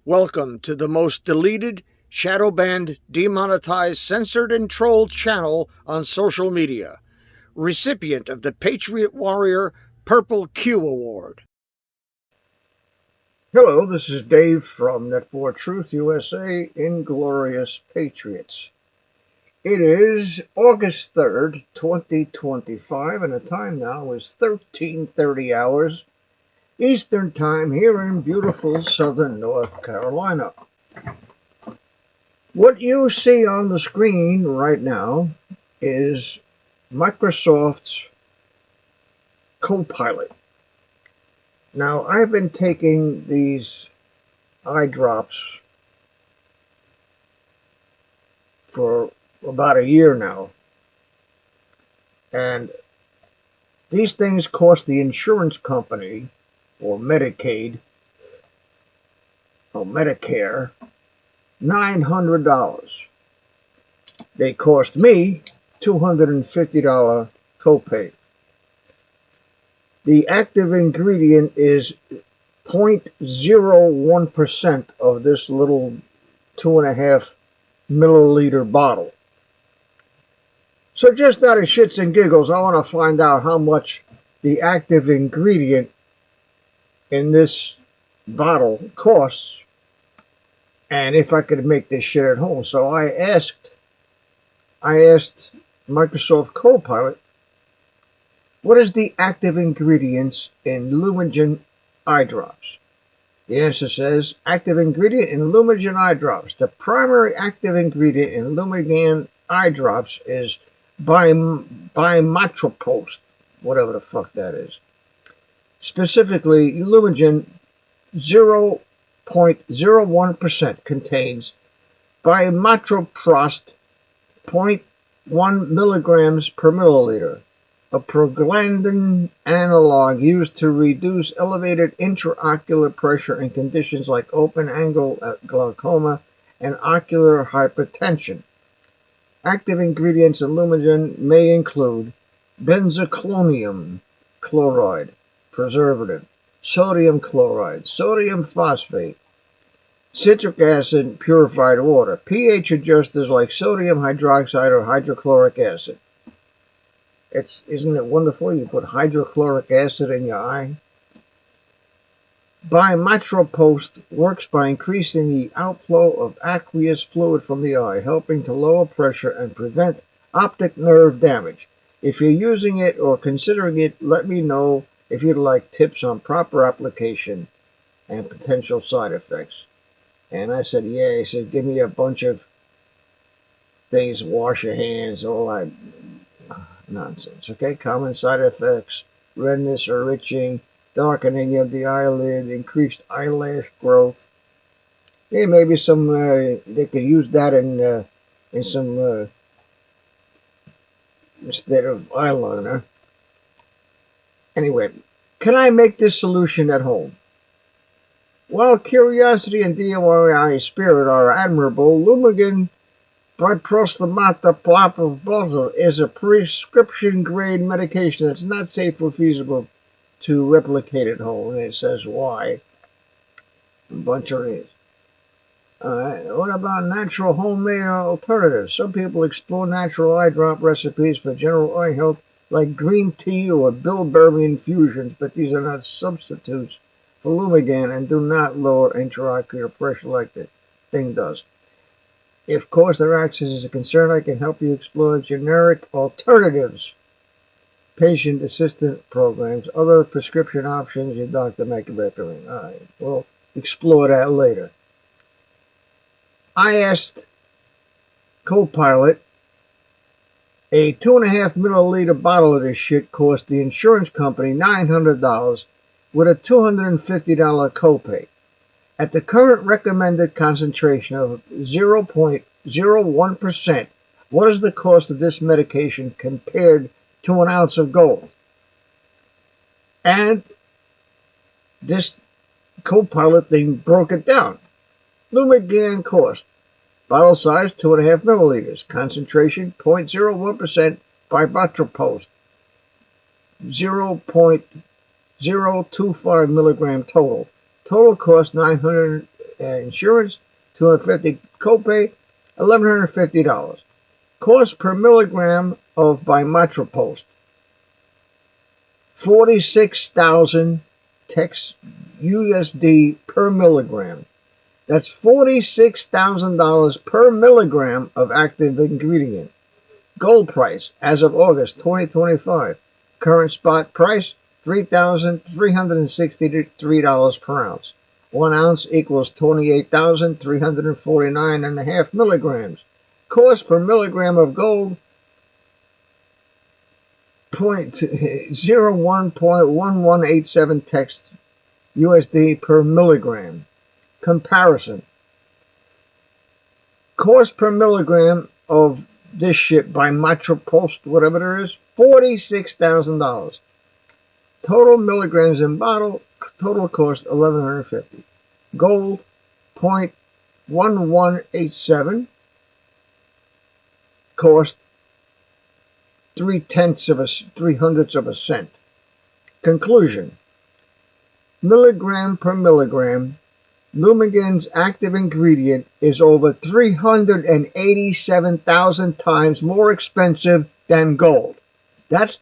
Welcome to the most deleted, shadow banned, demonetized, censored, and trolled channel on social media. Recipient of the Patriot Warrior Purple Q Award. Hello, this is Dave from Net4Truth USA, Inglorious Patriots. It is August 3rd, 2025, and the time now is 13:30 hours Eastern Time here in beautiful southern North Carolina. What you see on the screen right now is Microsoft's Copilot. Now, I've been taking these eye drops for about a year now, and these things cost the insurance company, or Medicaid, or Medicare, $900. They cost me $250 copay. The active ingredient is 0.01% of this little 2.5 milliliter bottle. So just out of shits and giggles, I want to find out how much the active ingredient in this bottle costs, and if I could make this shit at home. So I asked Microsoft Copilot, what is the active ingredients in Limigan eye drops? The answer says, active ingredient in Limigan eye drops. The primary active ingredient in Limigan eye drops is bimatropost, whatever the fuck that is. Specifically, Limigan 0.01% contains bimatroprost 0.1 milligrams per milliliter, a prostaglandin analog used to reduce elevated intraocular pressure in conditions like open-angle glaucoma and ocular hypertension. Active ingredients in Limigan may include benzalkonium chloride, preservative, sodium chloride, sodium phosphate, citric acid, purified water, pH adjusters like sodium hydroxide or hydrochloric acid. Isn't it wonderful? You put hydrochloric acid in your eye. Bimatropost works by increasing the outflow of aqueous fluid from the eye, helping to lower pressure and prevent optic nerve damage. If you're using it or considering it, let me know if you'd like tips on proper application and potential side effects. And I said, yeah. He said, give me a bunch of things, wash your hands, all that nonsense. Okay, common side effects: redness or itching, darkening of the eyelid, increased eyelash growth. Yeah, maybe some they could use that in some instead of eyeliner. Anyway, can I make this solution at home? While curiosity and DIY spirit are admirable, Limigan biprostamata is a prescription-grade medication that's not safe or feasible to replicate at home. And it says why. A bunch of reasons. What about natural homemade alternatives? Some people explore natural eye drop recipes for general eye health, like green tea or bilberry infusions, but these are not substitutes for Limigan and do not lower intraocular pressure like the thing does. If cost or access is a concern, I can help you explore generic alternatives, patient assistance programs, other prescription options your doctor may recommend. All right, we'll explore that later. I asked Copilot, a 2.5 milliliter bottle of this shit cost the insurance company $900 with a $250 copay. At the current recommended concentration of 0.01%, what is the cost of this medication compared to an ounce of gold? And this Copilot thing broke it down. Limigan cost: bottle size 2.5 milliliters, concentration 0.01% bimatropost, 0.025 milligram total. Total cost $900 insurance, $250 copay, $1,150. Cost per milligram of bimetropost, 46,000 Tex USD per milligram. That's $46,000 per milligram of active ingredient. Gold price as of August 2025. Current spot price $3,363 per ounce. 1 ounce equals 28,349.5 milligrams. Cost per milligram of gold 0.1187 Tex USD per milligram. Comparison. Cost per milligram of this shit by Metropost, whatever there is, $46,000. Total milligrams in bottle, total cost $1,150. Gold, 0.1187. Cost 0.03 of a cent. Conclusion. Milligram per milligram, Limigan's active ingredient is over 387,000 times more expensive than gold. That's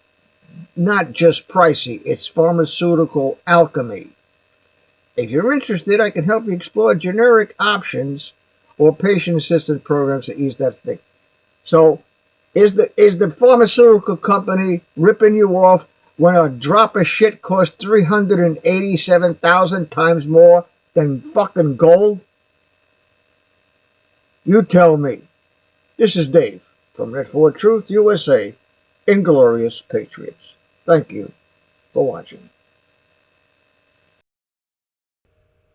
not just pricey, it's pharmaceutical alchemy. If you're interested, I can help you explore generic options or patient-assisted programs to ease that stigma. So, is the pharmaceutical company ripping you off when a drop of shit costs 387,000 times more than fucking gold? You tell me. This is Dave from Net4 Truth USA, Inglorious Patriots. Thank you for watching.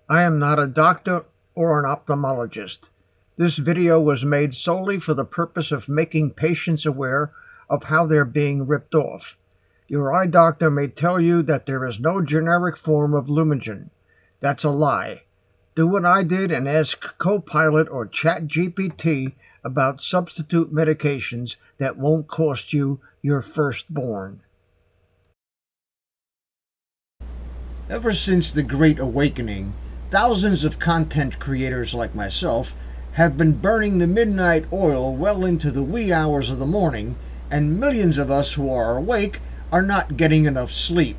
I am not a doctor or an ophthalmologist. This video was made solely for the purpose of making patients aware of how they're being ripped off. Your eye doctor may tell you that there is no generic form of Limigan. That's a lie. Do what I did and ask Copilot or ChatGPT about substitute medications that won't cost you your firstborn. Ever since the Great Awakening, thousands of content creators like myself have been burning the midnight oil well into the wee hours of the morning, and millions of us who are awake are not getting enough sleep.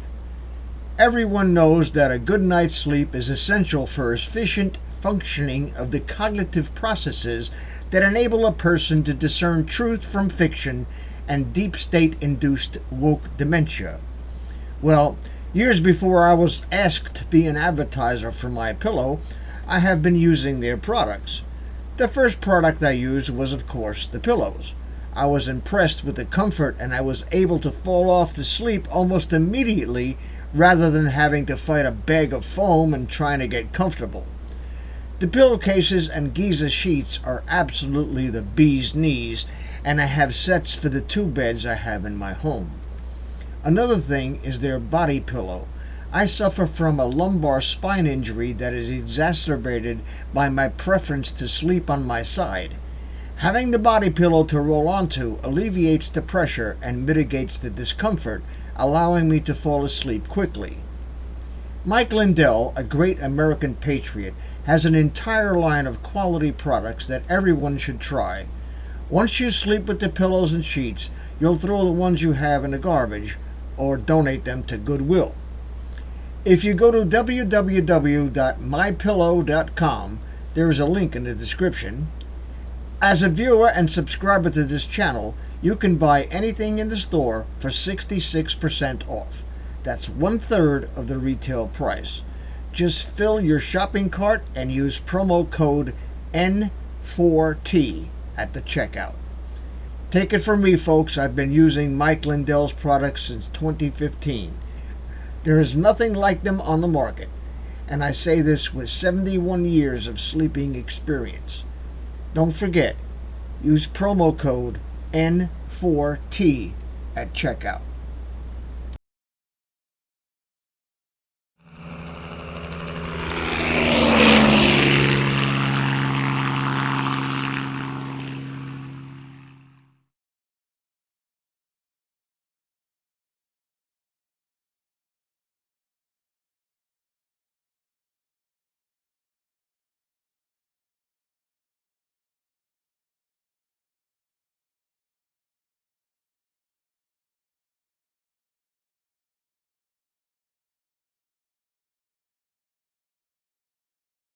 Everyone knows that a good night's sleep is essential for efficient functioning of the cognitive processes that enable a person to discern truth from fiction and deep state-induced woke dementia. Well, years before I was asked to be an advertiser for MyPillow, I have been using their products. The first product I used was, of course, the pillows. I was impressed with the comfort, and I was able to fall off to sleep almost immediately rather than having to fight a bag of foam and trying to get comfortable. The pillowcases and Giza sheets are absolutely the bee's knees, and I have sets for the 2 beds I have in my home. Another thing is their body pillow. I suffer from a lumbar spine injury that is exacerbated by my preference to sleep on my side. Having the body pillow to roll onto alleviates the pressure and mitigates the discomfort, allowing me to fall asleep quickly. Mike Lindell, a great American patriot, has an entire line of quality products that everyone should try. Once you sleep with the pillows and sheets, you'll throw the ones you have in the garbage or donate them to Goodwill. If you go to www.mypillow.com, there is a link in the description. As a viewer and subscriber to this channel, you can buy anything in the store for 66% off. That's 1/3 of the retail price. Just fill your shopping cart and use promo code N4T at the checkout. Take it from me, folks, I've been using Mike Lindell's products since 2015. There is nothing like them on the market, and I say this with 71 years of sleeping experience. Don't forget, use promo code N4T at checkout.